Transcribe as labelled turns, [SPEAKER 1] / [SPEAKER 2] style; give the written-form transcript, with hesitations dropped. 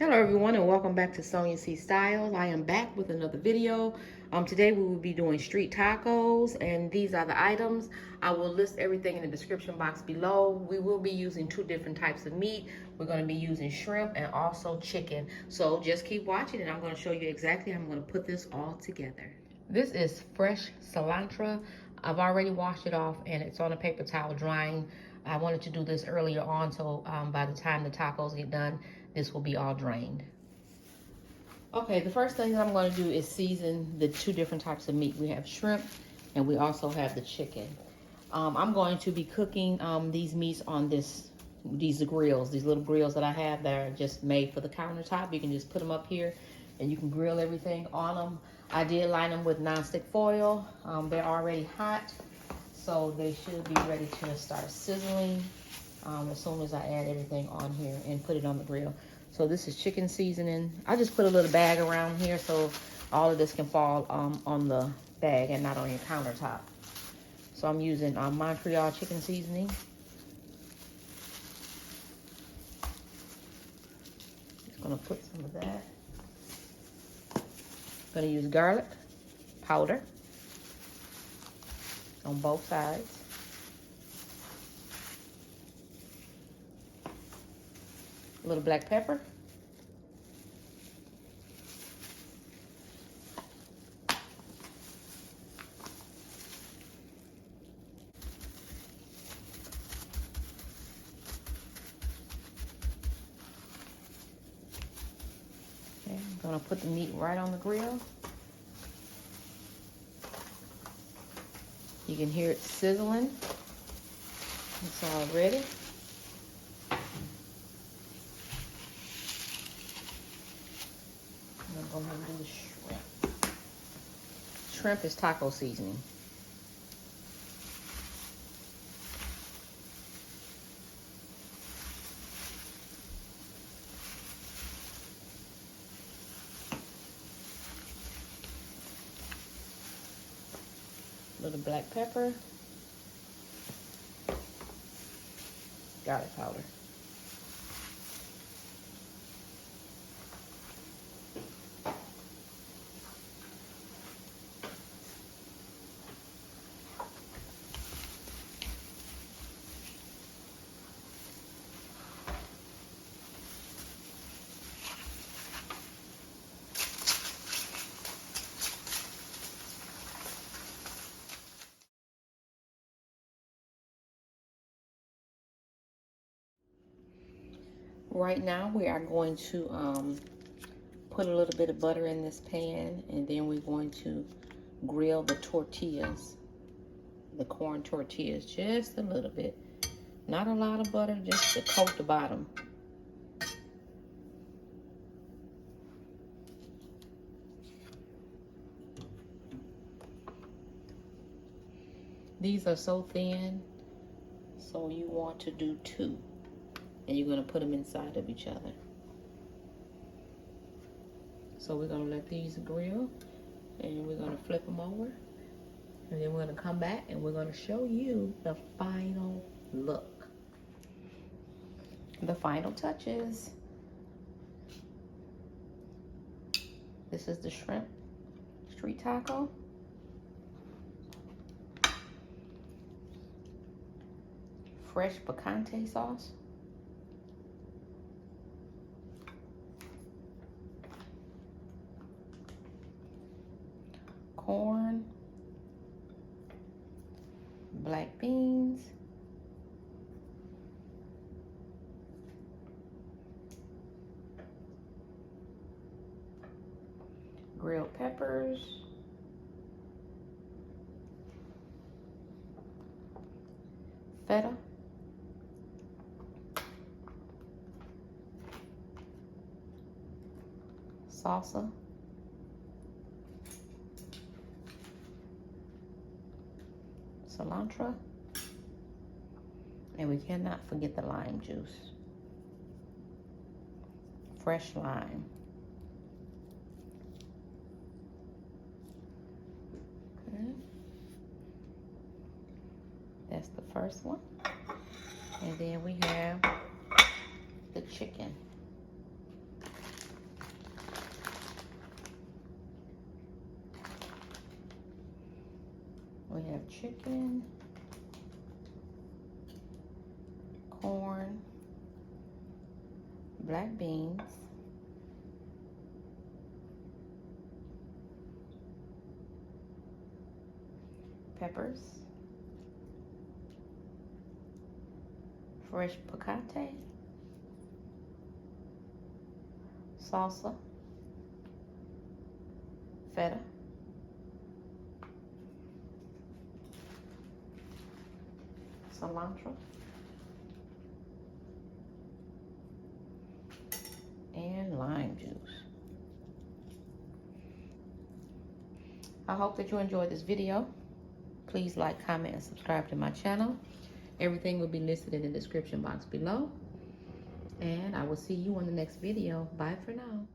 [SPEAKER 1] Hello everyone and welcome back to Sonia C Styles. I am back with another video. Today we will be doing street tacos and these are the items. I will list everything in the description box below. We will be using two different types of meat. We're going to be using shrimp and also chicken. So just keep watching and I'm going to show you exactly how I'm going to put this all together. This is fresh cilantro. I've already washed it off and it's on a paper towel drying. I wanted to do this earlier on so by the time the tacos get done, this will be all drained. Okay, the first thing that I'm going to do is season the two different types of meat. We have shrimp and we also have the chicken. I'm going to be cooking these meats on these grills, these little grills that I have that are just made for the countertop. You can just put them up here and you can grill everything on them. I did line them with nonstick foil. They're already hot, so they should be ready to start sizzling as soon as I add everything on here and put it on the grill. So this is chicken seasoning. I just put a little bag around here so all of this can fall on the bag and not on your countertop. So I'm using Montreal chicken seasoning. Just gonna put some of that. Gonna use garlic powder on both sides. A little black pepper. Okay, I'm gonna put the meat right on the grill. You can hear it sizzling. It's all ready. I'm gonna go ahead and do the shrimp. Shrimp is taco seasoning. A little black pepper. Garlic powder. Right now we are going to put a little bit of butter in this pan and then we're going to grill the tortillas, the corn tortillas, just a little bit. Not a lot of butter, just to coat the bottom. These are so thin, so you want to do two. And you're gonna put them inside of each other. So we're gonna let these grill and we're gonna flip them over. And then we're gonna come back and we're gonna show you the final look. The final touches. This is the shrimp street taco. Fresh picante sauce. Corn, black beans, grilled peppers, feta, salsa, cilantro, and we cannot forget the lime juice. Fresh lime. Okay. That's the first one. And then we have the chicken. We have chicken, corn, black beans, peppers, fresh picante, salsa, feta, cilantro, and lime juice. I hope that you enjoyed this video. Please like, comment, and subscribe to my channel. Everything will be listed in the description box below. And I will see you on the next video. Bye for now.